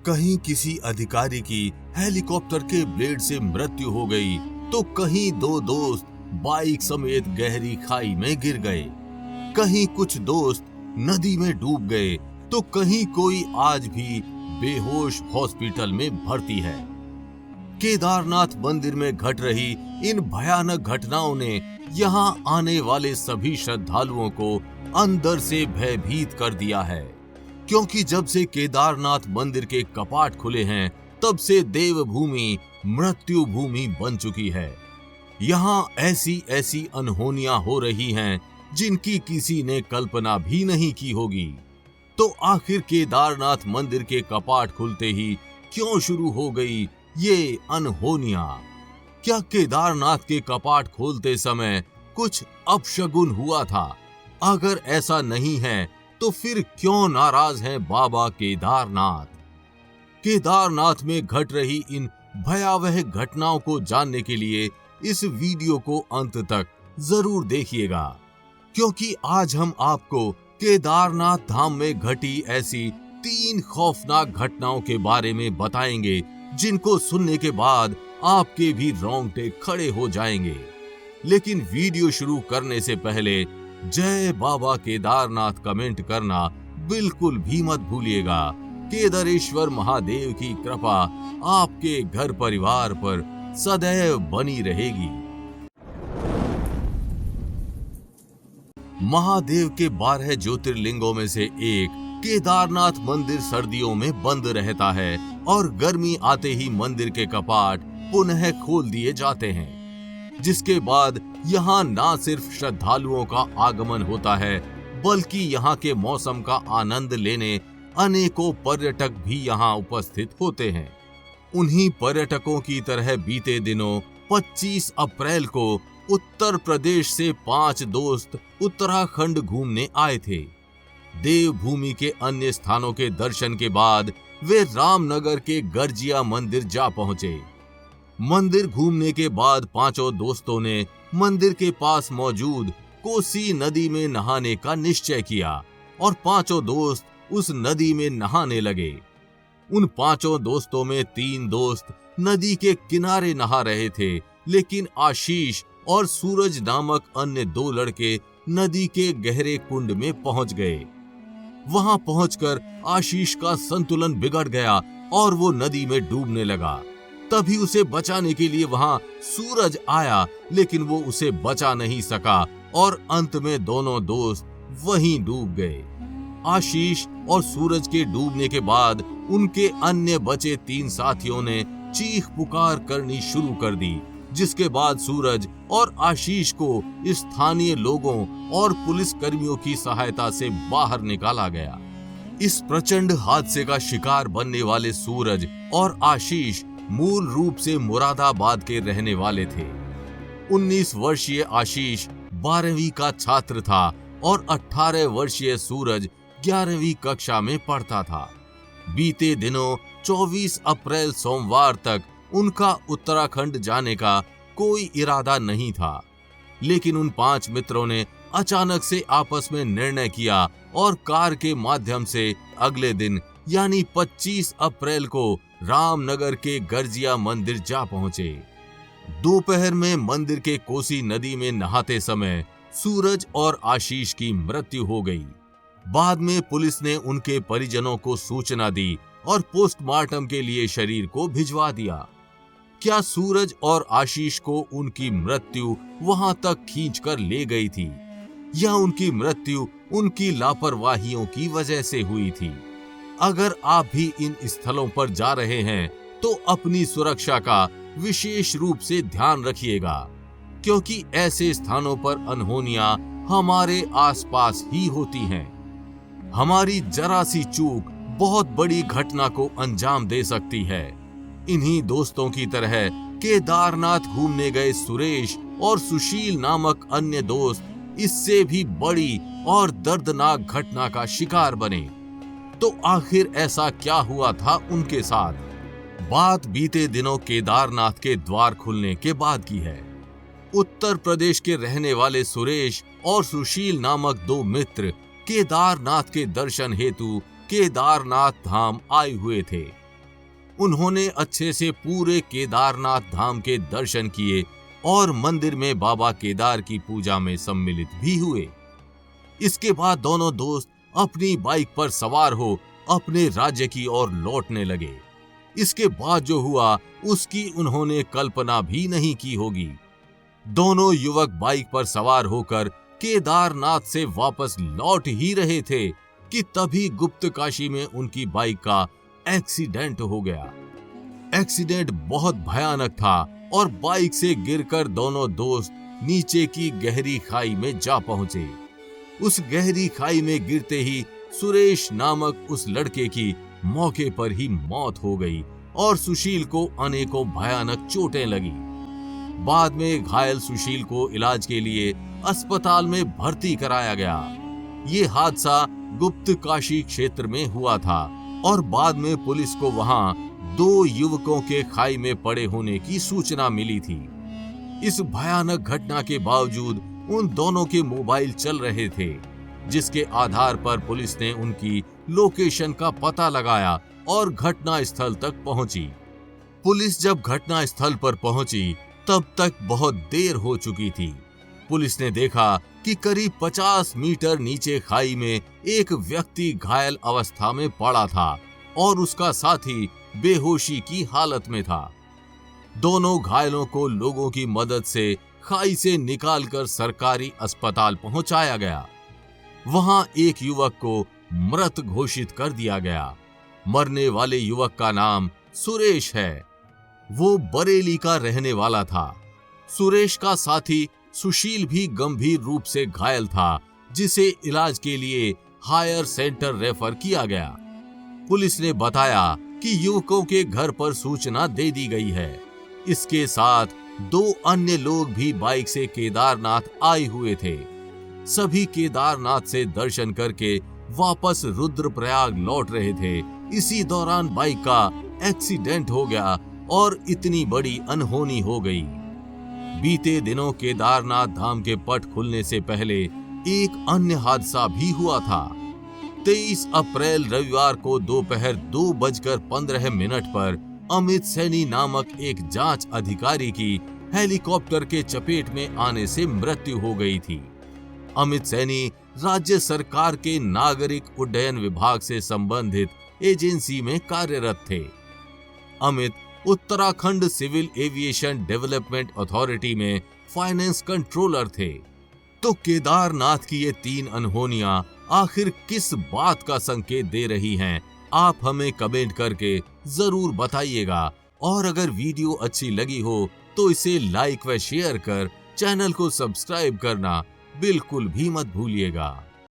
कहीं किसी अधिकारी की हेलीकॉप्टर के ब्लेड से मृत्यु हो गई, तो कहीं दो दोस्त बाइक समेत गहरी खाई में गिर गए। कहीं कुछ दोस्त नदी में डूब गए, तो कहीं कोई आज भी बेहोश हॉस्पिटल में भर्ती है। केदारनाथ मंदिर में घट रही इन भयानक घटनाओं ने यहाँ आने वाले सभी श्रद्धालुओं को अंदर से भयभीत कर दिया है, क्योंकि जब से केदारनाथ मंदिर के कपाट खुले हैं, तब से देवभूमि मृत्यु भूमि बन चुकी है। यहाँ ऐसी ऐसी अनहोनियां हो रही हैं जिनकी किसी ने कल्पना भी नहीं की होगी। तो आखिर केदारनाथ मंदिर के कपाट खुलते ही क्यों शुरू हो गई ये अनहोनियां? क्या केदारनाथ के कपाट खोलते समय कुछ अपशगुन हुआ था? अगर ऐसा नहीं है तो फिर क्यों नाराज हैं बाबा केदारनाथ? केदारनाथ में घट रही इन भयावह घटनाओं को जानने के लिए इस वीडियो को अंत तक जरूर देखिएगा, क्योंकि आज हम आपको केदारनाथ धाम में घटी ऐसी 3 खौफनाक घटनाओं के बारे में बताएंगे, जिनको सुनने के बाद आपके भी रोंगटे खड़े हो जाएंगे। लेकिन वीडियो शुरू करने से पहले जय बाबा केदारनाथ कमेंट करना बिल्कुल भी मत भूलिएगा। केदारेश्वर महादेव की कृपा आपके घर परिवार पर सदैव बनी रहेगी। महादेव के 12 ज्योतिर्लिंगों में से एक केदारनाथ मंदिर सर्दियों में बंद रहता है और गर्मी आते ही मंदिर के कपाट पुनः खोल दिए जाते हैं, जिसके बाद यहाँ ना सिर्फ श्रद्धालुओं का आगमन होता है, बल्कि यहाँ के मौसम का आनंद लेने अनेकों पर्यटक भी यहाँ उपस्थित होते हैं। उन्हीं पर्यटकों की तरह बीते दिनों 25 अप्रैल को उत्तर प्रदेश से 5 दोस्त उत्तराखंड घूमने आए थे। देवभूमि के अन्य स्थानों के दर्शन के बाद वे रामनगर के गर्जिया मंदिर जा पहुंचे। मंदिर घूमने के बाद 5 दोस्तों ने मंदिर के पास मौजूद कोसी नदी में नहाने का निश्चय किया और 5 दोस्त उस नदी में नहाने लगे। उन 5 दोस्तों में 3 दोस्त नदी के किनारे नहा रहे थे, लेकिन आशीष और सूरज नामक अन्य 2 लड़के नदी के गहरे कुंड में पहुंच गए। वहां पहुंचकर आशीष का संतुलन बिगड़ गया और वो नदी में डूबने लगा। तभी उसे बचाने के लिए वहां सूरज आया, लेकिन वो उसे बचा नहीं सका और अंत में दोनों दोस्त वहीं डूब गए। आशीष और सूरज के डूबने के बाद उनके अन्य बचे 3 साथियों ने चीख पुकार करनी शुरू कर दी, जिसके बाद सूरज और आशीष को स्थानीय लोगों और पुलिस कर्मियों की सहायता से बाहर निकाला गया। इस प्रचंड हादसे का शिकार बनने वाले सूरज और आशीष मूल रूप से मुरादाबाद के रहने वाले थे। 19 वर्षीय आशीष 12वीं का छात्र था और 18 वर्षीय सूरज 11वीं कक्षा में पढ़ता था। बीते दिनों 24 अप्रैल सोमवार तक उनका उत्तराखंड जाने का कोई इरादा नहीं था, लेकिन उन 5 मित्रों ने अचानक से आपस में निर्णय किया और कार के माध्यम से अगले दिन यानी 25 अप्रैल को रामनगर के गर्जिया मंदिर जा पहुंचे। दोपहर में मंदिर के कोसी नदी में नहाते समय सूरज और आशीष की मृत्यु हो गई। बाद में पुलिस ने उनके परिजनों को सूचना दी और पोस्टमार्टम के लिए शरीर को भिजवा दिया। क्या सूरज और आशीष को उनकी मृत्यु वहां तक खींचकर ले गई थी, या उनकी मृत्यु उनकी लापरवाहियों की वजह से हुई थी? अगर आप भी इन स्थलों पर जा रहे हैं तो अपनी सुरक्षा का विशेष रूप से ध्यान रखिएगा, क्योंकि ऐसे स्थानों पर अनहोनियां हमारे आसपास ही होती हैं। हमारी जरा सी चूक बहुत बड़ी घटना को अंजाम दे सकती है। इन्हीं दोस्तों की तरह केदारनाथ घूमने गए सुरेश और सुशील नामक अन्य दोस्त इससे भी बड़ी और दर्दनाक घटना का शिकार बने। तो आखिर ऐसा क्या हुआ था उनके साथ? बात बीते दिनों केदारनाथ के द्वार खुलने के बाद की है। उत्तर प्रदेश के रहने वाले सुरेश और सुशील नामक 2 मित्र केदारनाथ के दर्शन हेतु केदारनाथ धाम आए हुए थे। उन्होंने अच्छे से पूरे केदारनाथ धाम के दर्शन किए और मंदिर में बाबा केदार की पूजा में सम्मिलित भी हुए। इसके बाद दोनों दोस्त अपनी बाइक पर सवार हो अपने राज्य की ओर लौटने लगे। इसके बाद जो हुआ उसकी उन्होंने कल्पना भी नहीं की होगी। दोनों युवक बाइक पर सवार होकर केदारनाथ से वापस लौट ही रहे थे कि तभी गुप्त काशी में उनकी बाइक का एक्सीडेंट हो गया। एक्सीडेंट बहुत भयानक था और बाइक से गिरकर दोनों दोस्त नीचे की गहरी खाई में जा पहुंचे। उस गहरी खाई में गिरते ही सुरेश नामक उस लड़के की मौके पर ही मौत हो गई और सुशील को अनेकों भयानक चोटें लगी। बाद में घायल सुशील को इलाज के लिए अस्पताल में भर्ती कराया गया। ये हादसा गुप्त काशी क्षेत्र में हुआ था और बाद में पुलिस को वहां 2 युवकों के खाई में पड़े होने की सूचना मिली थी। इस भयानक घटना के बावजूद उन दोनों के मोबाइल चल रहे थे, जिसके आधार पर पुलिस ने उनकी लोकेशन का पता लगाया और घटना स्थल तक पहुंची। पुलिस जब घटना स्थल पर पहुंची तब तक बहुत देर हो चुकी थी। पुलिस ने देखा कि करीब 50 मीटर नीचे खाई में एक व्यक्ति घायल अवस्था में पड़ा था और उसका साथी बेहोशी की हालत में था। दोनों घायलों को लोगों की मदद से खाई से निकालकर सरकारी अस्पताल पहुंचाया गया। वहां एक युवक को मृत घोषित कर दिया गया। मरने वाले युवक का नाम सुरेश है। वो बरेली का रहने वाला था। सुरेश का साथी सुशील भी गंभीर रूप से घायल था, जिसे इलाज के लिए हायर सेंटर रेफर किया गया। पुलिस ने बताया कि युवकों के घर पर सूचना दे दी गई है। इसके साथ 2 अन्य लोग भी बाइक से केदारनाथ आए हुए थे। सभी केदारनाथ से दर्शन करके वापस रुद्रप्रयाग लौट रहे थे। इसी दौरान बाइक का एक्सीडेंट हो गया और इतनी बड़ी अनहोनी हो गई। बीते दिनों केदारनाथ धाम के पट खुलने से पहले एक अन्य हादसा भी हुआ था। 23 अप्रैल रविवार को दोपहर 2:15 पर अमित सैनी नामक एक जांच अधिकारी की हेलीकॉप्टर के चपेट में आने से मृत्यु हो गई थी। अमित सैनी राज्य सरकार के नागरिक उड्डयन विभाग से संबंधित एजेंसी में कार्यरत थे। Amit Uttarakhand civil aviation development authority में फाइनेंस कंट्रोलर थे। तो केदारनाथ की ये 3 अनहोनियां आखिर किस बात का संकेत दे रही हैं? आप हमें कमेंट करके जरूर बताइएगा। और अगर वीडियो अच्छी लगी हो तो इसे लाइक व शेयर कर चैनल को सब्सक्राइब करना बिल्कुल भी मत भूलिएगा।